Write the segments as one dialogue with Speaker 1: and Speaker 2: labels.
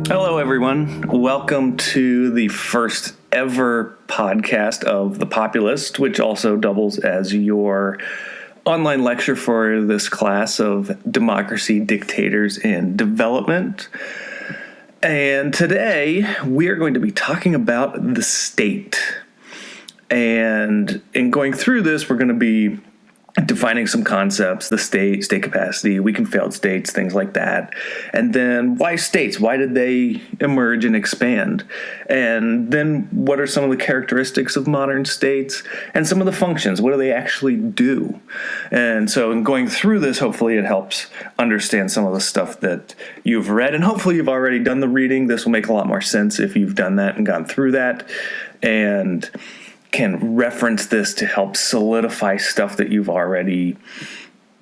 Speaker 1: Hello, everyone. Welcome to the first ever podcast of The Populist, which also doubles as your online lecture for this class of Democracy, Dictators, and Development. And today we are going to be talking about the state. And in going through this, we're going to be defining some concepts, the state capacity, weak and failed states, things like that. And then why states? Why did they emerge and expand? And then what are some of the characteristics of modern states and some of the functions? What do they actually do? And so in going through this, hopefully it helps understand some of the stuff that you've read. And hopefully you've already done the reading. This will make a lot more sense if you've done that and gone through that. And can reference this to help solidify stuff that you've already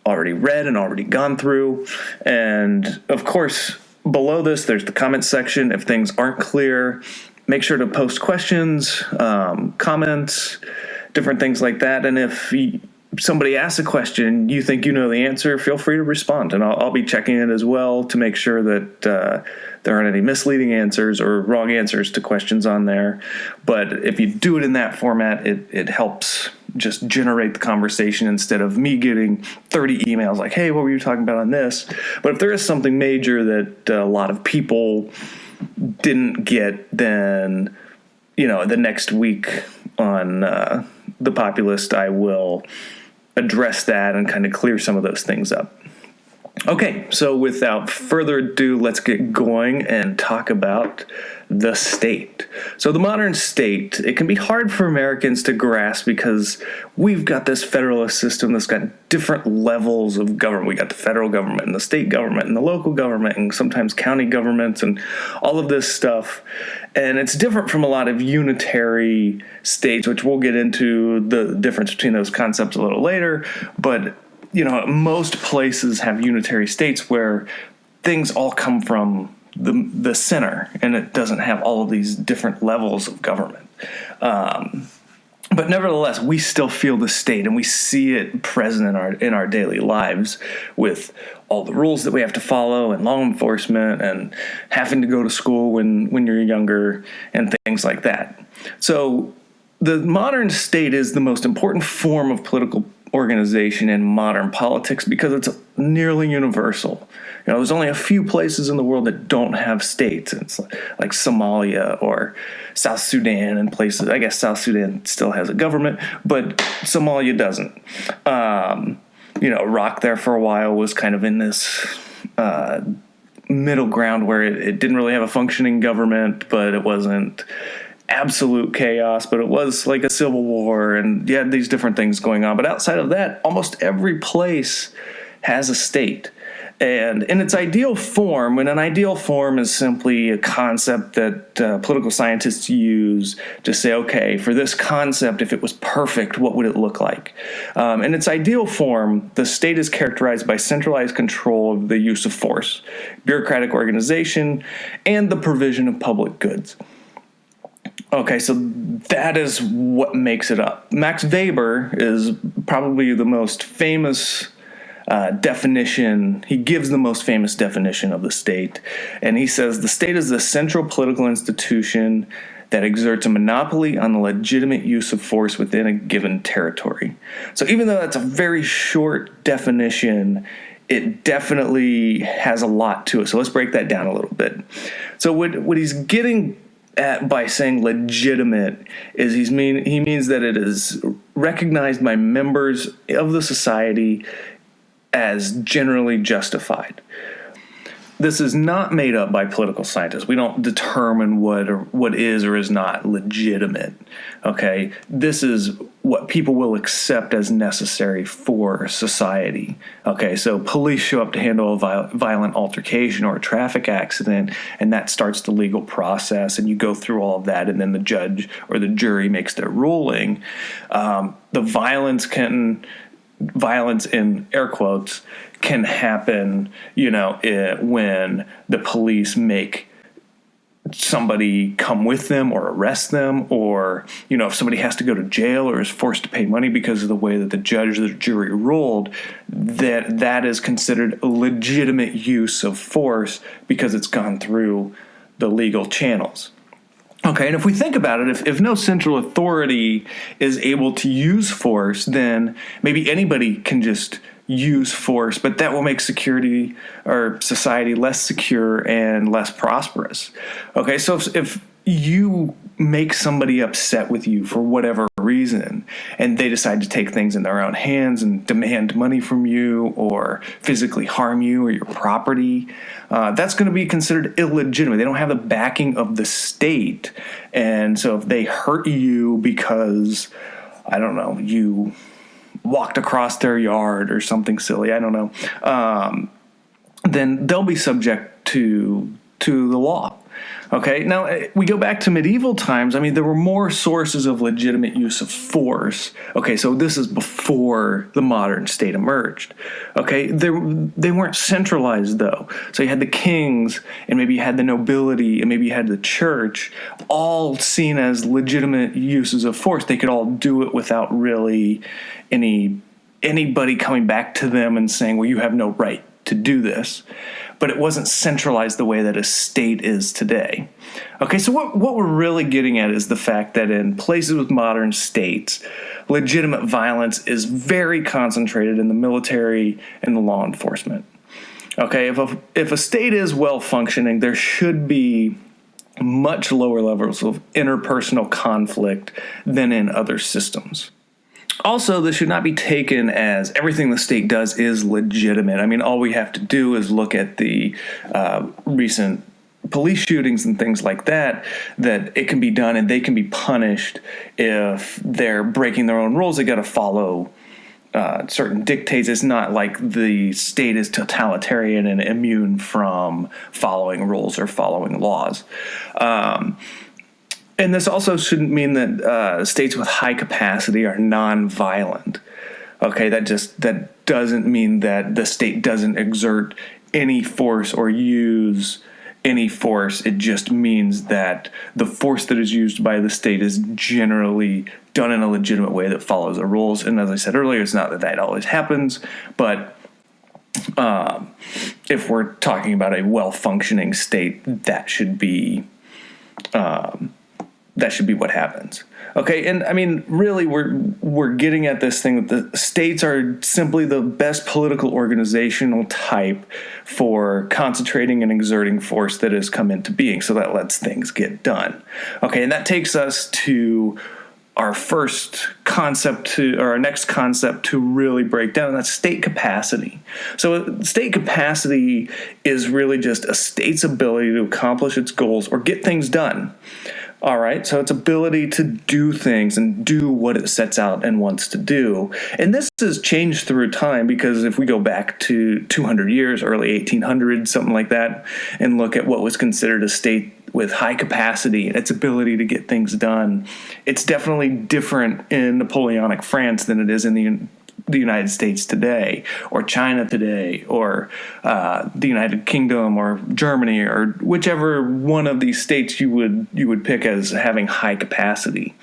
Speaker 1: read and already gone through. And of course, below this, there's the comment section. If things aren't clear, make sure to post questions, comments, different things like that. And if somebody asks a question, you think you know the answer, feel free to respond. And I'll be checking it as well to make sure that there aren't any misleading answers or wrong answers to questions on there. But if you do it in that format, it helps just generate the conversation instead of me getting 30 emails like, hey, what were you talking about on this? But if there is something major that a lot of people didn't get, then, the next week on The Populist, I will address that and kind of clear some of those things up. Okay, so without further ado, let's get going and talk about the state. So the modern state, it can be hard for Americans to grasp because we've got this federalist system that's got different levels of government. We got the federal government and the state government and the local government and sometimes county governments and all of this stuff. And it's different from a lot of unitary states, which we'll get into the difference between those concepts a little later. But most places have unitary states where things all come from the center, and it doesn't have all of these different levels of government. But nevertheless, we still feel the state, and we see it present in our daily lives with all the rules that we have to follow and law enforcement and having to go to school when you're younger and things like that. So the modern state is the most important form of political organization in modern politics because it's nearly universal. There's only a few places in the world that don't have states. It's like Somalia or South Sudan and places. I guess South Sudan still has a government, but Somalia doesn't. Iraq there for a while was kind of in this middle ground where it didn't really have a functioning government, but it wasn't absolute chaos, but it was like a civil war, and you had these different things going on. But outside of that, almost every place has a state. And in its ideal form, and an ideal form is simply a concept that political scientists use to say, okay, for this concept, if it was perfect, what would it look like? In its ideal form, the state is characterized by centralized control of the use of force, bureaucratic organization, and the provision of public goods. Okay, so that is what makes it up. Max Weber is probably the most famous definition. He gives the most famous definition of the state, and he says the state is the central political institution that exerts a monopoly on the legitimate use of force within a given territory. So even though that's a very short definition, it definitely has a lot to it. So let's break that down a little bit. So what he's getting at by saying legitimate is he means that it is recognized by members of the society as generally justified. This is not made up by political scientists. We don't determine what is or is not legitimate. Okay, this is what people will accept as necessary for society. Okay, so police show up to handle a violent altercation or a traffic accident, and that starts the legal process, and you go through all of that, and then the judge or the jury makes their ruling. The violence in air quotes can happen, when the police make somebody come with them or arrest them, or, if somebody has to go to jail or is forced to pay money because of the way that the judge or the jury ruled, that is considered a legitimate use of force because it's gone through the legal channels. Okay, and if we think about it, if no central authority is able to use force, then maybe anybody can just use force, but that will make security or society less secure and less prosperous. Okay, so if you make somebody upset with you for whatever reason, and they decide to take things in their own hands and demand money from you or physically harm you or your property, that's going to be considered illegitimate. They don't have the backing of the state. And so if they hurt you because, I don't know, you walked across their yard or something silly, I don't know, then they'll be subject to the law. Okay, now we go back to medieval times. I mean, there were more sources of legitimate use of force. Okay, so this is before the modern state emerged. Okay, they weren't centralized though. So you had the kings, and maybe you had the nobility, and maybe you had the church, all seen as legitimate uses of force. They could all do it without really anybody coming back to them and saying, well, you have no right to do this. But it wasn't centralized the way that a state is today. Okay, so what we're really getting at is the fact that in places with modern states, legitimate violence is very concentrated in the military and the law enforcement. Okay, if a state is well functioning, there should be much lower levels of interpersonal conflict than in other systems. Also, this should not be taken as everything the state does is legitimate. I mean, all we have to do is look at the recent police shootings and things like that it can be done and they can be punished if they're breaking their own rules. They got to follow certain dictates. It's not like the state is totalitarian and immune from following rules or following laws. And this also shouldn't mean that states with high capacity are non-violent. Okay, that doesn't mean that the state doesn't exert any force or use any force. It just means that the force that is used by the state is generally done in a legitimate way that follows the rules. And as I said earlier, it's not that always happens, but if we're talking about a well-functioning state, that should be what happens. Okay, and I mean, really, we're getting at this thing that the states are simply the best political organizational type for concentrating and exerting force that has come into being, so that lets things get done. Okay, and that takes us to our next concept to really break down, and that's state capacity. So state capacity is really just a state's ability to accomplish its goals or get things done. All right, so its ability to do things and do what it sets out and wants to do. And this has changed through time, because if we go back to 200 years, early 1800s, something like that, and look at what was considered a state with high capacity and its ability to get things done, it's definitely different in Napoleonic France than it is in the United States today, or China today, or the United Kingdom, or Germany, or whichever one of these states you would pick as having high capacity.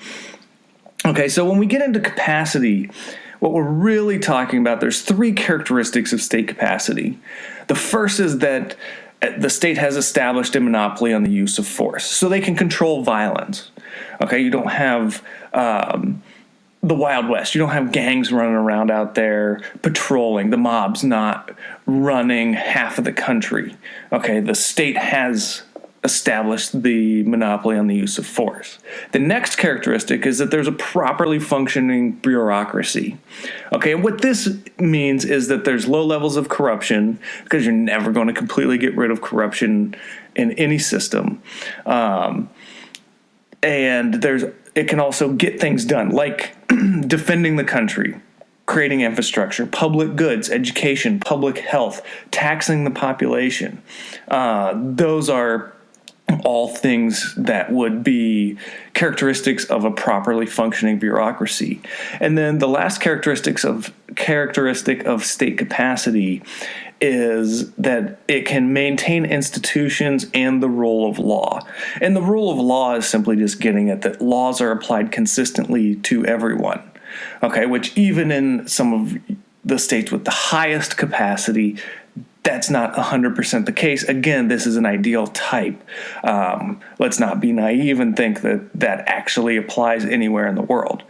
Speaker 1: Okay, so when we get into capacity, what we're really talking about, there's three characteristics of state capacity. The first is that the state has established a monopoly on the use of force, so they can control violence. Okay, you don't have the Wild West. You don't have gangs running around out there patrolling. The mob's not running half of the country. Okay, the state has established the monopoly on the use of force. The next characteristic is that there's a properly functioning bureaucracy. Okay, and what this means is that there's low levels of corruption, because you're never going to completely get rid of corruption in any system. And it can also get things done, like defending the country, creating infrastructure, public goods, education, public health, taxing the population. Those are all things that would be characteristics of a properly functioning bureaucracy. And then the last characteristic of state capacity is that it can maintain institutions and the rule of law. And the rule of law is simply just getting at that laws are applied consistently to everyone. Okay, which even in some of the states with the highest capacity that's not 100% the case. Again, this is an ideal type. Let's not be naive and think that that actually applies anywhere in the world.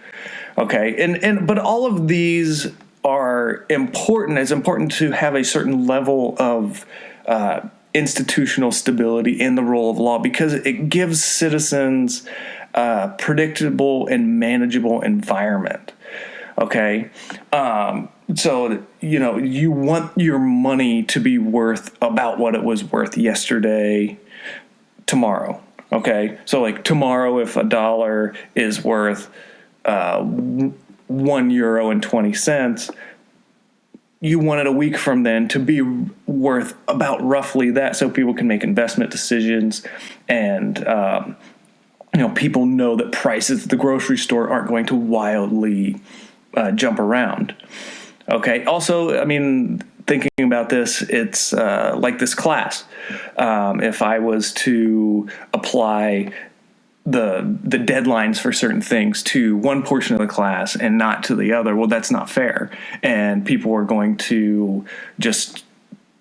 Speaker 1: Okay, but all of these are important. It's important to have a certain level of institutional stability in the rule of law, because it gives citizens a predictable and manageable environment. Okay, so you want your money to be worth about what it was worth yesterday, tomorrow. Okay, so like tomorrow, if a dollar is worth €1.20, you want it a week from then to be worth about roughly that, so people can make investment decisions, and people know that prices at the grocery store aren't going to wildly jump around. Okay. Also, I mean, thinking about this, it's like this class. If I was to apply the deadlines for certain things to one portion of the class and not to the other, well, that's not fair. And people are going to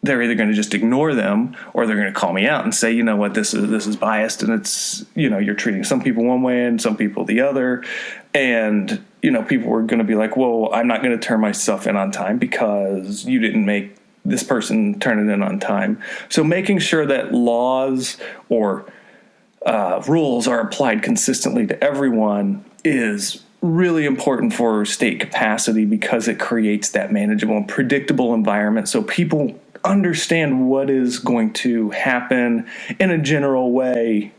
Speaker 1: they're either going to just ignore them, or they're going to call me out and say, you know what, this is biased, and it's, you're treating some people one way and some people the other. And, people were going to be like, well, I'm not going to turn my stuff in on time because you didn't make this person turn it in on time. So making sure that laws or rules are applied consistently to everyone is really important for state capacity, because it creates that manageable and predictable environment, so people understand what is going to happen in a general way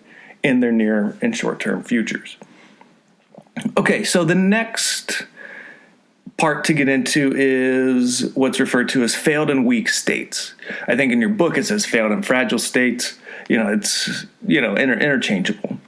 Speaker 1: in their near and short-term futures. Okay, so the next part to get into is what's referred to as failed and weak states. I think in your book it says failed and fragile states. It's interchangeable.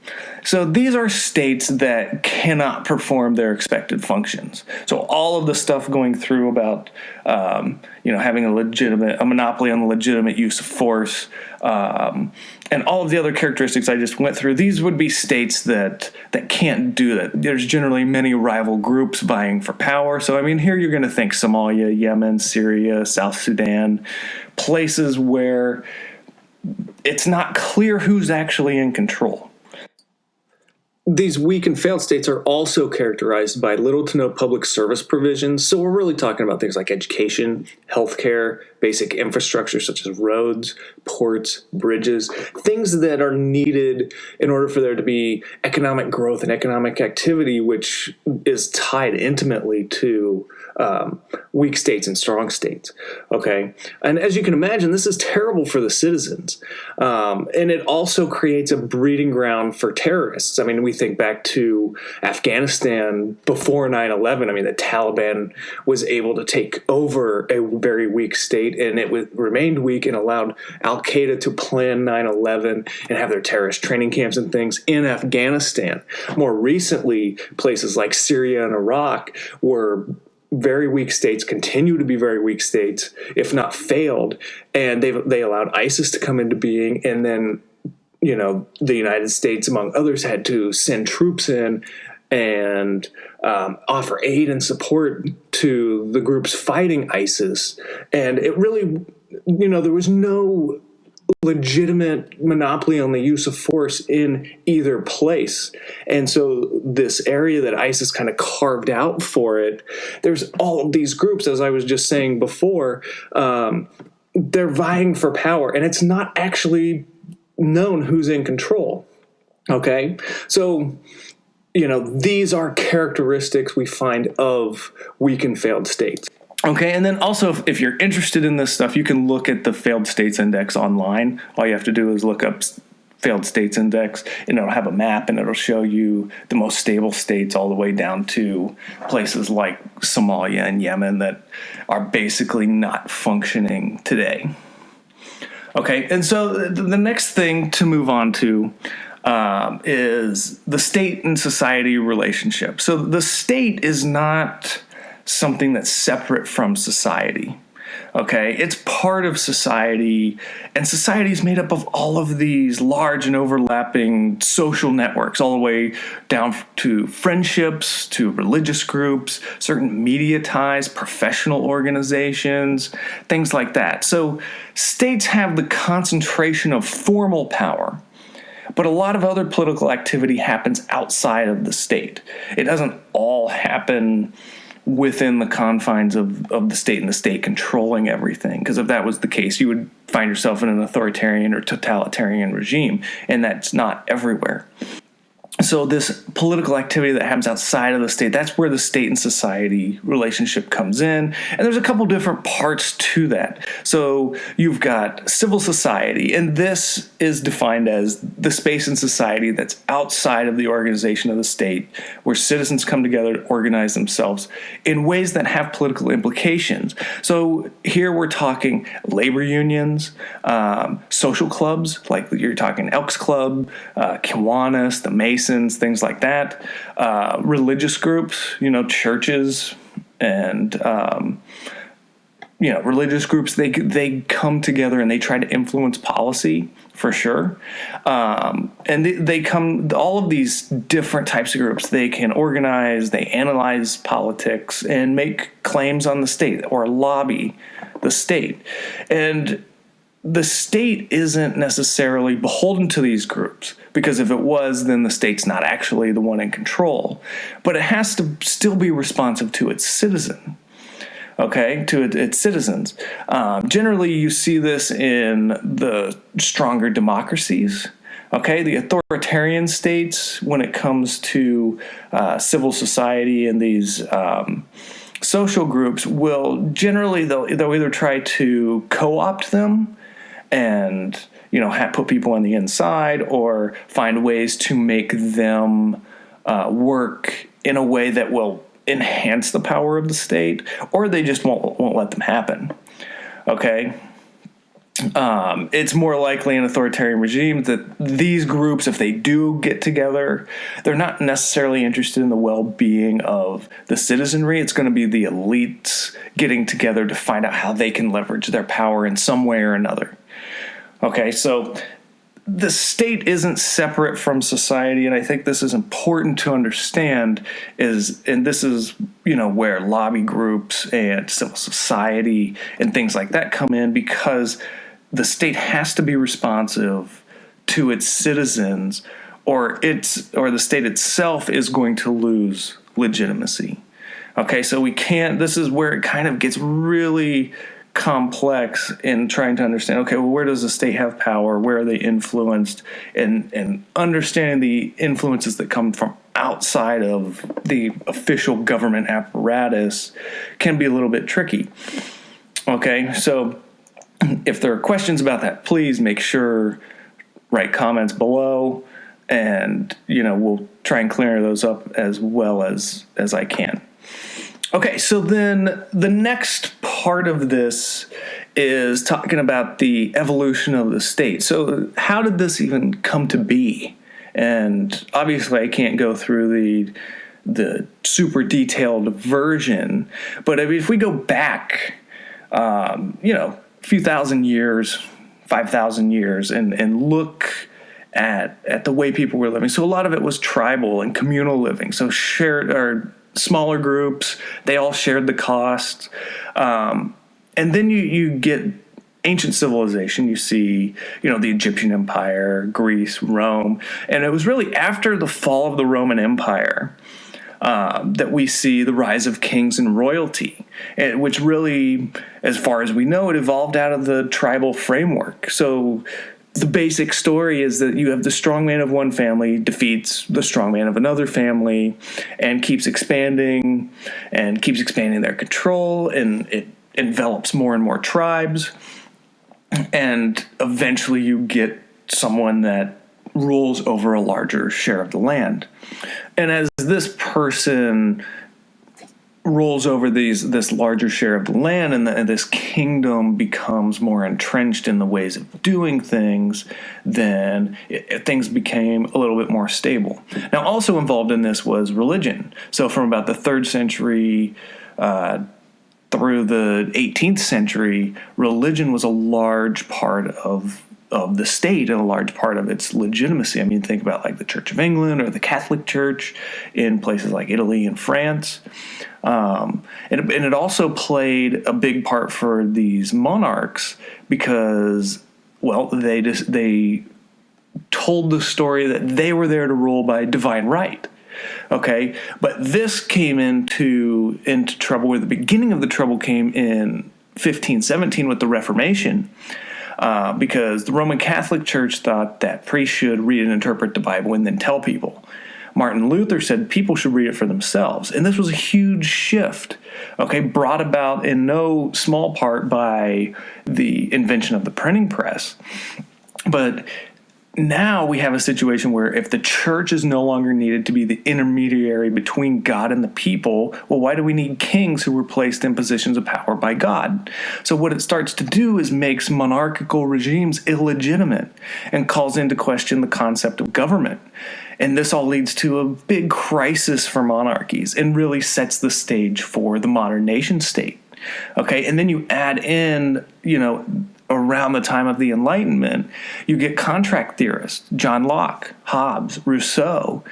Speaker 1: So these are states that cannot perform their expected functions. So all of the stuff going through about having a monopoly on the legitimate use of force, and all of the other characteristics I just went through, these would be states that can't do that. There's generally many rival groups vying for power. So I mean, here you're going to think Somalia, Yemen, Syria, South Sudan, places where it's not clear who's actually in control. These weak and failed states are also characterized by little to no public service provisions. So we're really talking about things like education, healthcare, basic infrastructure such as roads, ports, bridges, things that are needed in order for there to be economic growth and economic activity, which is tied intimately to weak states and strong states. Okay. And as you can imagine, this is terrible for the citizens. And it also creates a breeding ground for terrorists. I mean, we think back to Afghanistan before 9/11. I mean, the Taliban was able to take over a very weak state, and it remained weak and allowed Al-Qaeda to plan 9/11 and have their terrorist training camps and things in Afghanistan. More recently, places like Syria and Iraq were very weak states, continue to be very weak states, if not failed, and they allowed ISIS to come into being, and then the United States, among others, had to send troops in and offer aid and support to the groups fighting ISIS. And it really, there was no legitimate monopoly on the use of force in either place. And so this area that ISIS kind of carved out for it, there's all of these groups, as I was just saying before, they're vying for power, and it's not actually known who's in control. Okay? So, these are characteristics we find of weak and failed states. Okay, and then also, if you're interested in this stuff, you can look at the Failed States Index online. All you have to do is look up Failed States Index, and it'll have a map, and it'll show you the most stable states all the way down to places like Somalia and Yemen that are basically not functioning today. Okay, and so the next thing to move on to is the state and society relationship. So the state is not something that's separate from society. Okay, it's part of society, and society is made up of all of these large and overlapping social networks, all the way down to friendships, to religious groups, certain media ties, professional organizations, things like that. So states have the concentration of formal power, but a lot of other political activity happens outside of the state. It doesn't all happen within the confines of the state and the state controlling everything. Because if that was the case, you would find yourself in an authoritarian or totalitarian regime, and that's not everywhere. So this political activity that happens outside of the state, that's where the state and society relationship comes in. And there's a couple different parts to that. So you've got civil society, and this is defined as the space in society that's outside of the organization of the state, where citizens come together to organize themselves in ways that have political implications. So here we're talking labor unions, social clubs, like you're talking Elks Club, Kiwanis, the Masons, things like that, religious groups, churches and, religious groups, they come together and they try to influence policy for sure. And they come, all of these different types of groups, they can organize, they analyze politics and make claims on the state or lobby the state. And the state isn't necessarily beholden to these groups, because if it was, then the state's not actually the one in control. But it has to still be responsive to its citizen, to its citizens. Generally, you see this in the stronger democracies. The authoritarian states, when it comes to civil society and these social groups, will generally, they'll either try to co-opt them and put people on the inside, or find ways to make them work in a way that will enhance the power of the state, or they just won't let them happen. It's more likely in authoritarian regimes that these groups, if they do get together, they're not necessarily interested in the well-being of the citizenry. It's going to be the elites getting together to find out how they can leverage their power in some way or another. So the state isn't separate from society, and I think this is important to understand, and this is, where lobby groups and civil society and things like that come in, because the state has to be responsive to its citizens, or the state itself is going to lose legitimacy. So we can't, this is where it kind of gets really complex in trying to understand, where does the state have power? Where are they influenced? And understanding the influences that come from outside of the official government apparatus can be a little bit tricky. So if there are questions about that, please make sure, write comments below, and, we'll try and clear those up as well as I can. So then the next part of this is talking about the evolution of the state. So how did this even come to be? And obviously I can't go through the super detailed version, but if we go back, a few thousand years, 5,000 years, and look at the way people were living. So a lot of it was tribal and communal living. So shared or smaller groups, they all shared the cost. And then you get ancient civilization. You see, the Egyptian Empire, Greece, Rome. And it was really after the fall of the Roman Empire that we see the rise of kings and royalty, which really, as far as we know, it evolved out of the tribal framework. So the basic story is that you have the strongman of one family defeats the strongman of another family and keeps expanding their control, and it envelops more and more tribes. And eventually you get someone that rules over a larger share of the land. And as this person rolls over this larger share of the land, and this kingdom becomes more entrenched in the ways of doing things, then things became a little bit more stable. Now, also involved in this was religion. So from about the 3rd century through the 18th century, religion was a large part of the state and a large part of its legitimacy. I mean, think about like the Church of England or the Catholic Church in places like Italy and France. And it also played a big part for these monarchs because, well, they told the story that they were there to rule by divine right. Okay, but this came into trouble, where the beginning of the trouble came in 1517 with the Reformation, because the Roman Catholic Church thought that priests should read and interpret the Bible and then tell people. Martin Luther said people should read it for themselves, and this was a huge shift, okay, brought about in no small part by the invention of the printing press. But now we have a situation where if the church is no longer needed to be the intermediary between God and the people, well, why do we need kings who were placed in positions of power by God? So what it starts to do is makes monarchical regimes illegitimate and calls into question the concept of government. And this all leads to a big crisis for monarchies and really sets the stage for the modern nation state. Okay, and then you add in, around the time of the Enlightenment, you get contract theorists, John Locke, Hobbes, Rousseau,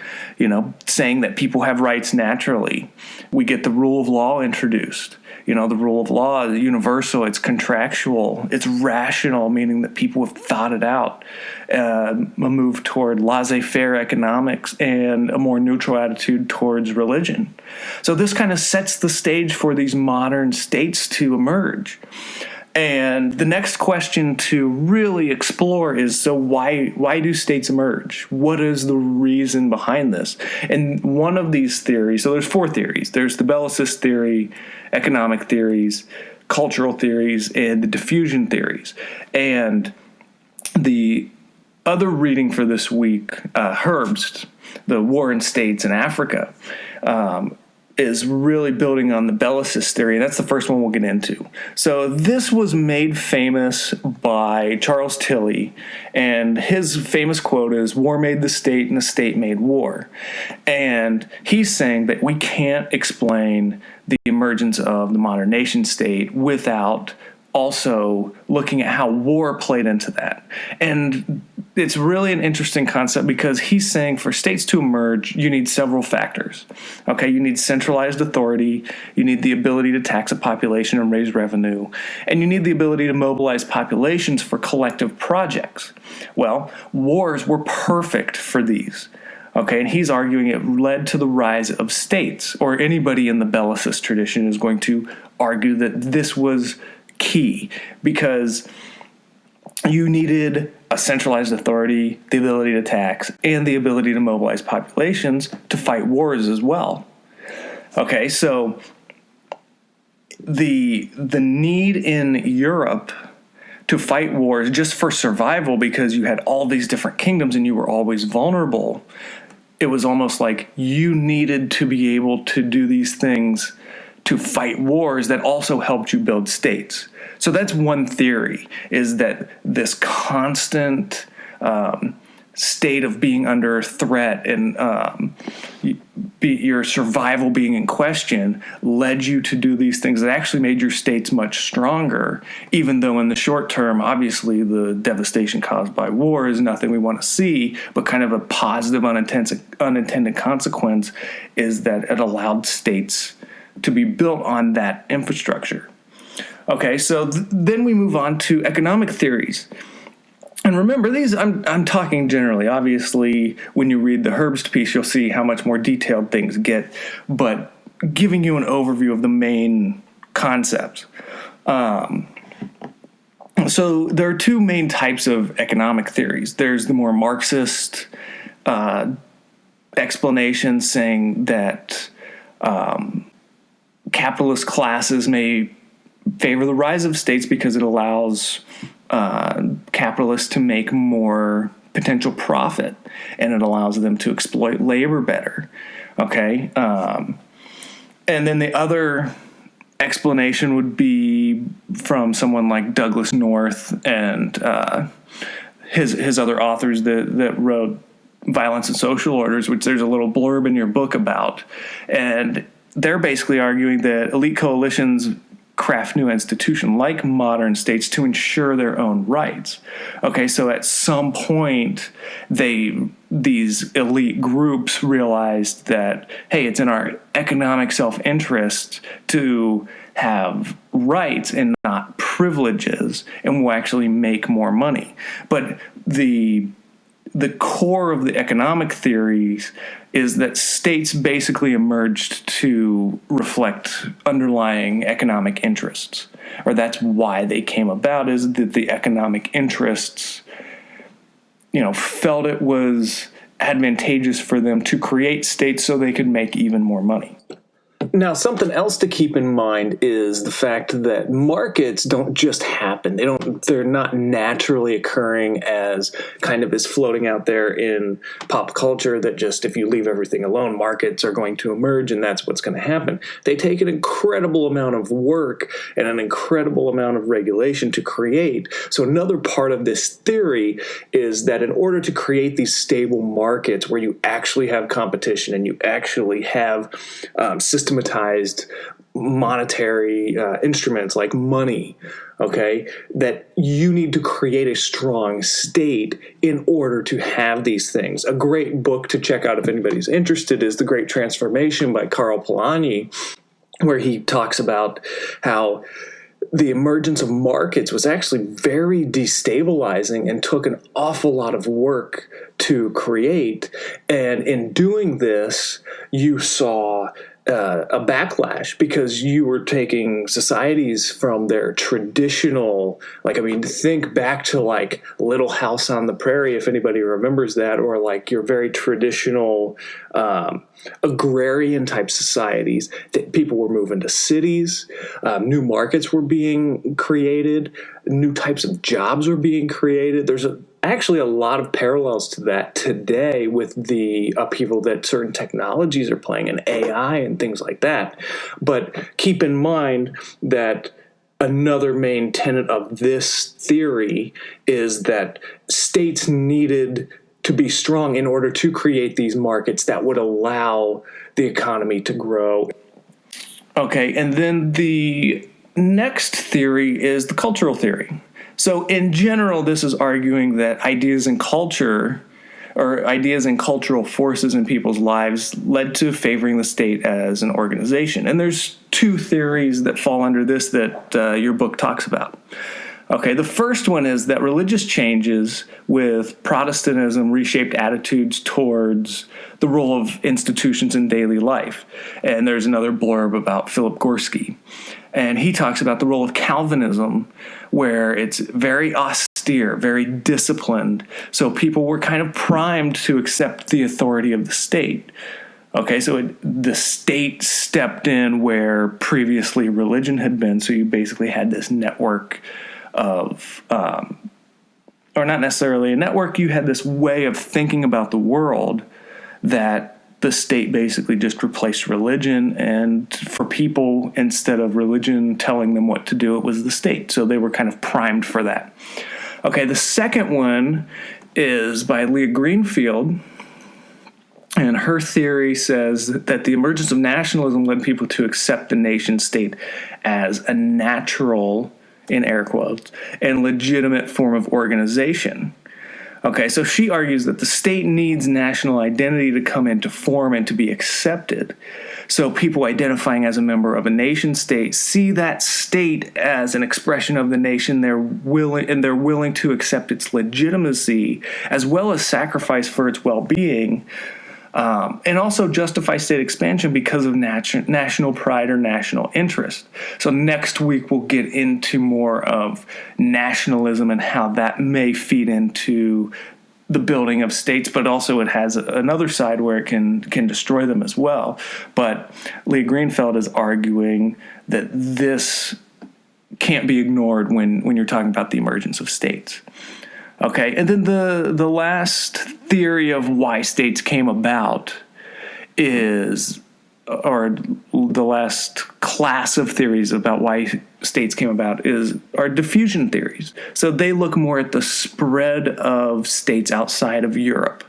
Speaker 1: saying that people have rights naturally. We get the rule of law introduced. The rule of law is universal, it's contractual, it's rational, meaning that people have thought it out. A move toward laissez-faire economics and a more neutral attitude towards religion. So this kind of sets the stage for these modern states to emerge. And the next question to really explore is, so why do states emerge? What is the reason behind this? And one of these theories, so there's 4 theories. There's the Bellicist theory, economic theories, cultural theories, and the diffusion theories. And the other reading for this week, Herbst, the War in States in Africa, is really building on the Bellicist theory, and that's the first one we'll get into. So this was made famous by Charles Tilly, and his famous quote is, "War made the state and the state made war." And he's saying that we can't explain the emergence of the modern nation state without also looking at how war played into that. And it's really an interesting concept because he's saying for states to emerge, you need several factors. Okay, you need centralized authority, you need the ability to tax a population and raise revenue, and you need the ability to mobilize populations for collective projects. Well, wars were perfect for these. Okay, and he's arguing it led to the rise of states, or anybody in the Bellicist tradition is going to argue that this was key because you needed a centralized authority, the ability to tax, and the ability to mobilize populations to fight wars as well. Okay, so the need in Europe to fight wars just for survival, because you had all these different kingdoms and you were always vulnerable, it was almost like you needed to be able to do these things to fight wars that also helped you build states. So that's one theory, is that this constant state of being under threat and your survival being in question led you to do these things that actually made your states much stronger, even though in the short term, obviously, the devastation caused by war is nothing we want to see, but kind of a positive unintended consequence is that it allowed states to be built on that infrastructure. Okay, so then we move on to economic theories. And remember, these I'm talking generally. Obviously, when you read the Herbst piece, you'll see how much more detailed things get, but giving you an overview of the main concepts. So there are 2 main types of economic theories. There's the more Marxist explanation saying that capitalist classes may favor the rise of states because it allows capitalists to make more potential profit, and it allows them to exploit labor better. Okay, and then the other explanation would be from someone like Douglas North and his other authors that wrote Violence and Social Orders, which there's a little blurb in your book about, and they're basically arguing that elite coalitions craft new institution like modern states to ensure their own rights. Okay, so at some point, these elite groups realized that, hey, it's in our economic self-interest to have rights and not privileges, and we'll actually make more money. But the core of the economic theories is that states basically emerged to reflect underlying economic interests, or that's why they came about, is that the economic interests, felt it was advantageous for them to create states so they could make even more money.
Speaker 2: Now, something else to keep in mind is the fact that markets don't just happen. They're not naturally occurring as kind of is floating out there in pop culture that just if you leave everything alone, markets are going to emerge and that's what's going to happen. They take an incredible amount of work and an incredible amount of regulation to create. So another part of this theory is that in order to create these stable markets where you actually have competition and you actually have systematized monetary instruments like money, okay, that you need to create a strong state in order to have these things. A great book to check out if anybody's interested is The Great Transformation by Karl Polanyi, where he talks about how the emergence of markets was actually very destabilizing and took an awful lot of work to create. And in doing this, you saw a backlash because you were taking societies from their traditional, think back to like Little House on the Prairie, if anybody remembers that, or like your very traditional agrarian type societies. That people were moving to cities, new markets were being created, new types of jobs were being created. There's actually a lot of parallels to that today with the upheaval that certain technologies are playing in AI and things like that. But keep in mind that another main tenet of this theory is that states needed to be strong in order to create these markets that would allow the economy to grow.
Speaker 1: Okay, and then the next theory is the cultural theory. So in general, this is arguing that ideas and culture, or ideas and cultural forces in people's lives, led to favoring the state as an organization. And there's two theories that fall under this that your book talks about. Okay, the first one is that religious changes with Protestantism reshaped attitudes towards the role of institutions in daily life. And there's another blurb about Philip Gorski. And he talks about the role of Calvinism, where it's very austere, very disciplined. So people were kind of primed to accept the authority of the state. Okay, so the state stepped in where previously religion had been. So you basically had this network of, or not necessarily a network, you had this way of thinking about the world that the state basically just replaced religion, and for people, instead of religion telling them what to do, it was the state. So they were kind of primed for that. Okay, the second one is by Leah Greenfield, and her theory says that the emergence of nationalism led people to accept the nation state as a natural, in air quotes, and legitimate form of organization. Okay, so she argues that the state needs national identity to come into form and to be accepted. So people identifying as a member of a nation state see that state as an expression of the nation. They're willing to accept its legitimacy as well as sacrifice for its well-being, and also justify state expansion because of national pride or national interest. So next week we'll get into more of nationalism and how that may feed into the building of states, but also it has another side where it can destroy them as well. But Leah Greenfield is arguing that this can't be ignored when you're talking about the emergence of states. Okay, and then the last theory of why states came about is, or the last class of theories about why states came about are diffusion theories. So they look more at the spread of states outside of Europe.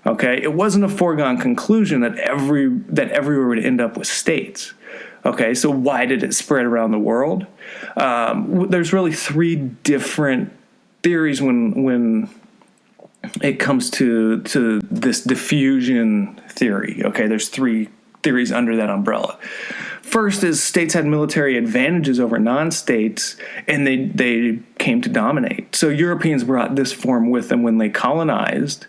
Speaker 1: Okay, it wasn't a foregone conclusion that everywhere would end up with states. Okay, so why did it spread around the world? There's really three different theories when it comes to this diffusion theory. Okay, there's three theories under that umbrella. First is states had military advantages over non-states, and they came to dominate. So Europeans brought this form with them when they colonized,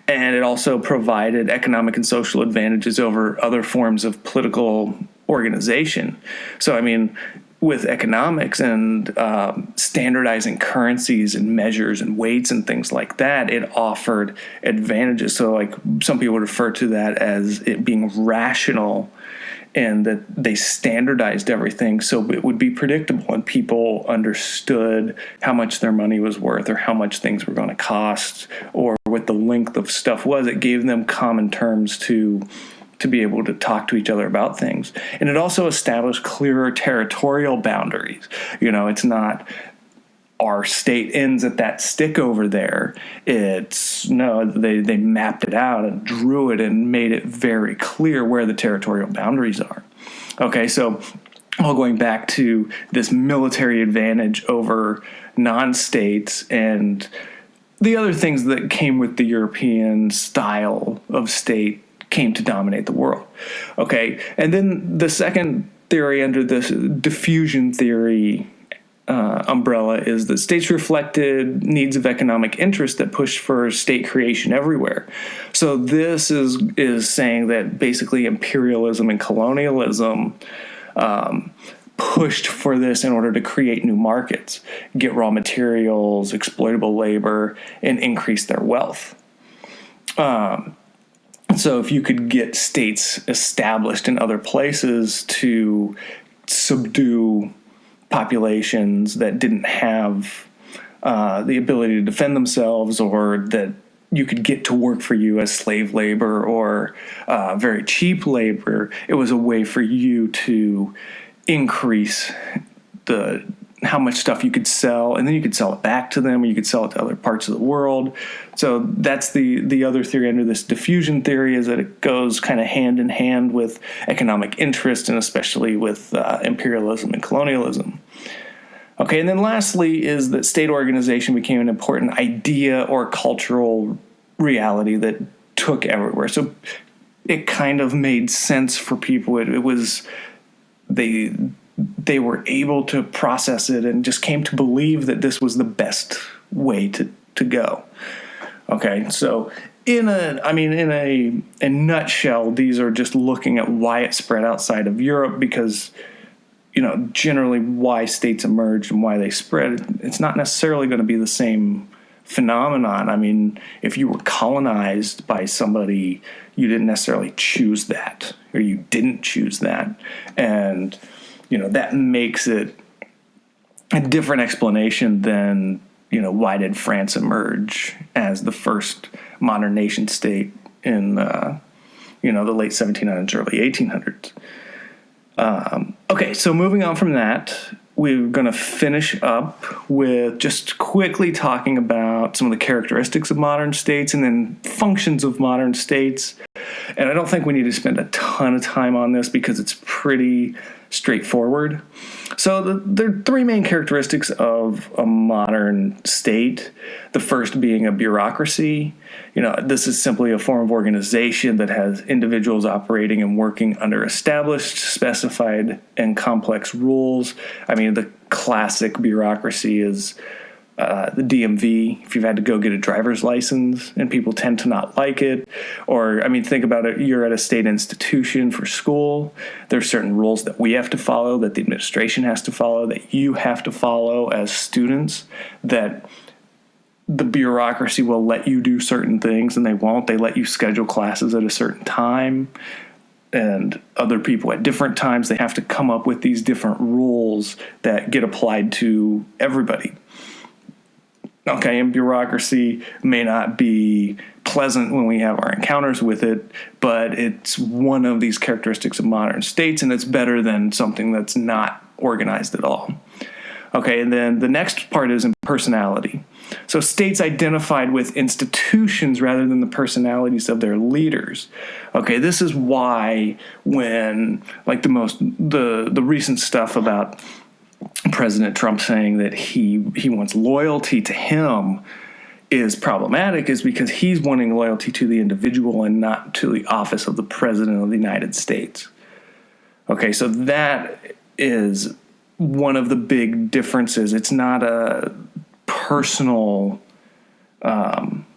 Speaker 1: and it also provided economic and social advantages over other forms of political organization. So, I mean, with economics and standardizing currencies and measures and weights and things like that, it offered advantages. So, like, some people refer to that as it being rational, and that they standardized everything so it would be predictable and people understood how much their money was worth or how much things were going to cost or what the length of stuff was. It gave them common terms to be able to talk to each other about things. And it also established clearer territorial boundaries. You know, it's not our state ends at that stick over there. It's no, they mapped it out and drew it and made it very clear where the territorial boundaries are. Okay, so all going back to this military advantage over non-states and the other things that came with the European style of state came to dominate the world. Okay, and then the second theory under this diffusion theory umbrella is that states reflected needs of economic interest that pushed for state creation everywhere. So this is saying that basically imperialism and colonialism pushed for this in order to create new markets, get raw materials, exploitable labor, and increase their wealth. So if you could get states established in other places to subdue populations that didn't have the ability to defend themselves, or that you could get to work for you as slave labor or very cheap labor, it was a way for you to increase how much stuff you could sell, and then you could sell it back to them, or you could sell it to other parts of the world. So that's the other theory under this diffusion theory, is that it goes kind of hand in hand with economic interest, and especially with imperialism and colonialism. Okay, and then lastly is that state organization became an important idea or cultural reality that took everywhere. So it kind of made sense for people. It was they were able to process it and just came to believe that this was the best way to go. Okay, so in a nutshell, these are just looking at why it spread outside of Europe, because, you know, generally why states emerged and why they spread, it's not necessarily going to be the same phenomenon. I mean, if you were colonized by somebody, you didn't necessarily choose that, or you didn't choose that. And, you know, that makes it a different explanation than, you know, why did France emerge as the first modern nation state in, the late 1700s, early 1800s. Okay, so moving on from that, we're going to finish up with just quickly talking about some of the characteristics of modern states and then functions of modern states. And I don't think we need to spend a ton of time on this because it's pretty straightforward. So there are three main characteristics of a modern state. The first being a bureaucracy. You know, this is simply a form of organization that has individuals operating and working under established, specified, and complex rules. I mean, the classic bureaucracy is the DMV, if you've had to go get a driver's license and people tend to not like it. Or, I mean, think about it, you're at a state institution for school. There's certain rules that we have to follow, that the administration has to follow, that you have to follow as students, that the bureaucracy will let you do certain things and they won't. They let you schedule classes at a certain time, and other people at different times. They have to come up with these different rules that get applied to everybody. Okay, and bureaucracy may not be pleasant when we have our encounters with it, but it's one of these characteristics of modern states, and it's better than something that's not organized at all. Okay, and then the next part is impersonality. So states identified with institutions rather than the personalities of their leaders. Okay, this is why when like the recent stuff about President Trump saying that he wants loyalty to him is problematic, is because he's wanting loyalty to the individual and not to the office of the President of the United States. Okay, so that is one of the big differences. It's not a personal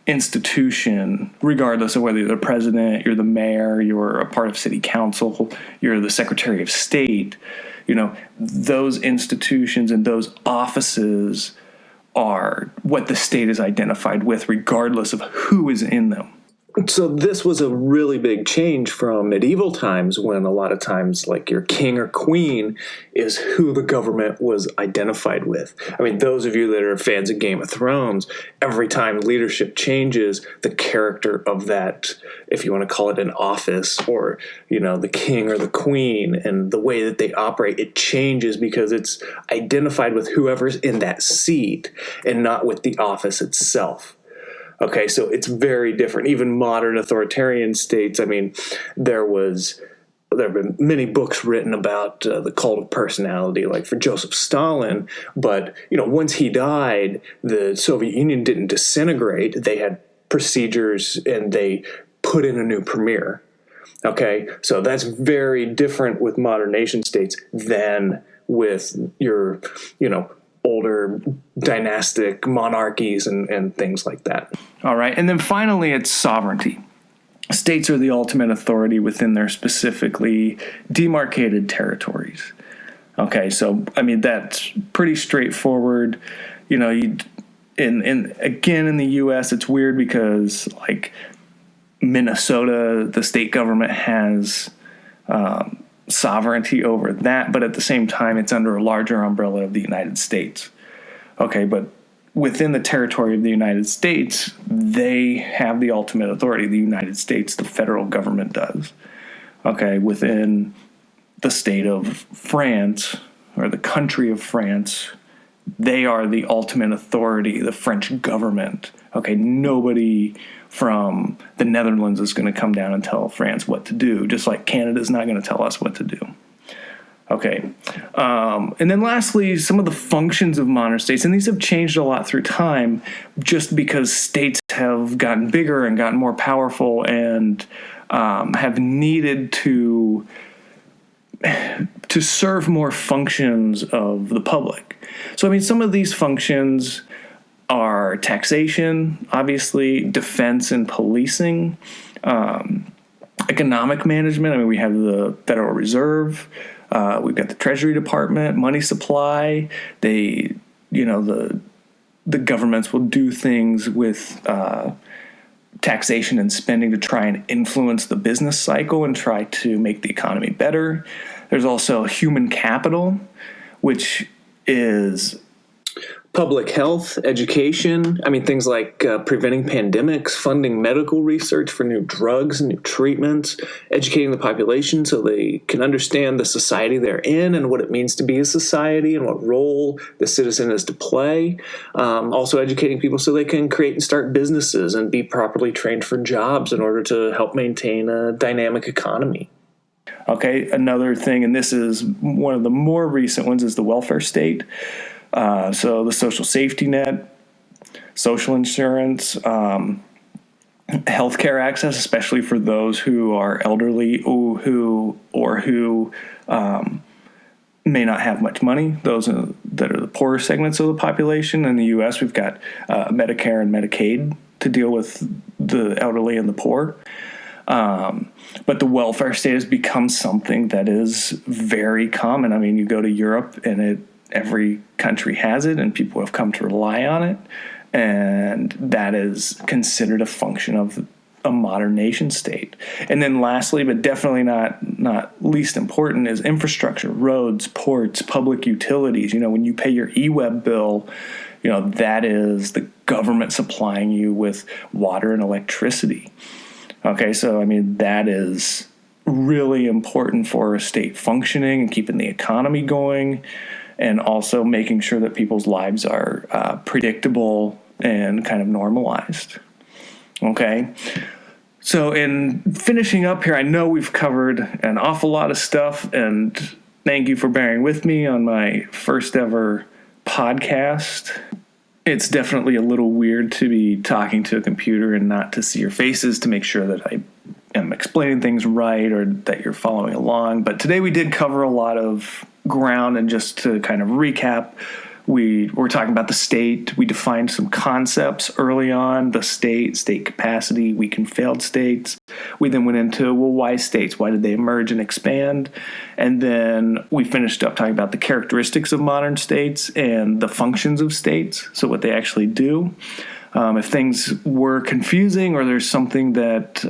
Speaker 1: institution, regardless of whether you're the president, you're the mayor, you're a part of city council, you're the Secretary of State. Those institutions and those offices are what the state is identified with, regardless of who is in them.
Speaker 2: So this was a really big change from medieval times, when a lot of times like your king or queen is who the government was identified with. I mean, those of you that are fans of Game of Thrones, every time leadership changes, the character of that, if you want to call it an office, or, the king or the queen, and the way that they operate, it changes because it's identified with whoever's in that seat and not with the office itself. Okay, so it's very different. Even modern authoritarian states, I mean, there have been many books written about the cult of personality, like for Joseph Stalin. But, once he died, the Soviet Union didn't disintegrate. They had procedures and they put in a new premier. Okay, so that's very different with modern nation states than with your, older dynastic monarchies and things like that.
Speaker 1: All right. And then finally, it's sovereignty. States are the ultimate authority within their specifically demarcated territories. Okay. So, I mean, that's pretty straightforward. Again, in the U.S., it's weird because, like, Minnesota, the state government has sovereignty over that, but at the same time, it's under a larger umbrella of the United States. Okay, but within the territory of the United States, they have the ultimate authority. The United States, the federal government does. Okay, within the state of France, or the country of France, they are the ultimate authority, the French government. Okay, nobody from the Netherlands is going to come down and tell France what to do, just like Canada's not going to tell us what to do. Okay. And then lastly, some of the functions of modern states, and these have changed a lot through time just because states have gotten bigger and gotten more powerful and have needed to serve more functions of the public. So, I mean, some of these functions are taxation, obviously, defense and policing, economic management. I mean, we have the Federal Reserve, we've got the Treasury Department, money supply. The governments will do things with taxation and spending to try and influence the business cycle and try to make the economy better. There's also human capital, which is
Speaker 2: public health, education. I mean, things like preventing pandemics, funding medical research for new drugs and new treatments, educating the population so they can understand the society they're in and what it means to be a society and what role the citizen is to play. Also educating people so they can create and start businesses and be properly trained for jobs in order to help maintain a dynamic economy.
Speaker 1: Okay, another thing, and this is one of the more recent ones, is the welfare state. So the social safety net, social insurance, healthcare access, especially for those who are elderly or who may not have much money, those that are the poorer segments of the population. In the U.S., we've got Medicare and Medicaid to deal with the elderly and the poor. But the welfare state has become something that is very common. I mean, you go to Europe and every country has it, and people have come to rely on it, and that is considered a function of a modern nation state. And then lastly, but definitely not least important, is infrastructure, roads, ports, public utilities. When you pay your e-web bill, that is the government supplying you with water and electricity. Okay, so I mean, that is really important for a state functioning and keeping the economy going, and also making sure that people's lives are predictable, and kind of normalized. Okay. So in finishing up here, I know we've covered an awful lot of stuff, and thank you for bearing with me on my first ever podcast. It's definitely a little weird to be talking to a computer and not to see your faces to make sure that I am explaining things right or that you're following along. But today we did cover a lot of ground, and just to kind of recap, we were talking about the state. We defined some concepts early on: the state capacity, weak and failed states. We then went into, well, why states? Why did they emerge and expand? And then we finished up talking about the characteristics of modern states and the functions of states, so what they actually do. If things were confusing or there's something that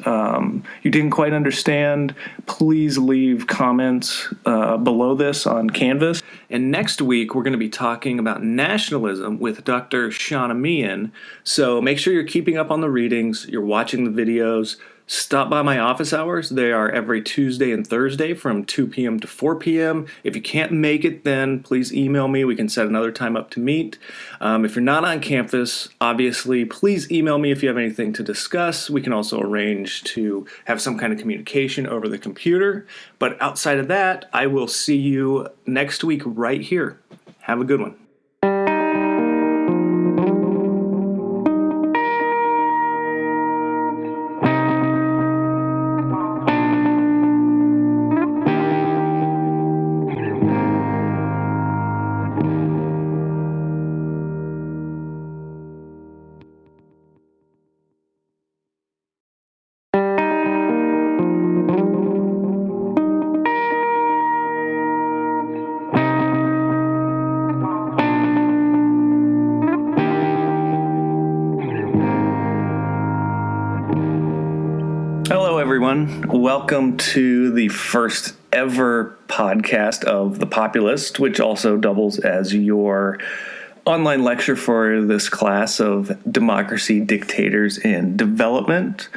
Speaker 1: you didn't quite understand, please leave comments below this on Canvas. And next week, we're going to be talking about nationalism with Dr. Shauna Meehan. So make sure you're keeping up on the readings, you're watching the videos. Stop by my office hours. They are every Tuesday and Thursday from 2 p.m. to 4 p.m. If you can't make it, then please email me. We can set another time up to meet. If you're not on campus, obviously, please email me if you have anything to discuss. We can also arrange to have some kind of communication over the computer. But outside of that, I will see you next week right here. Have a good one. Hello, everyone. Welcome to the first ever podcast of The Populist, which also doubles as your online lecture for this class of democracy, dictators, and development.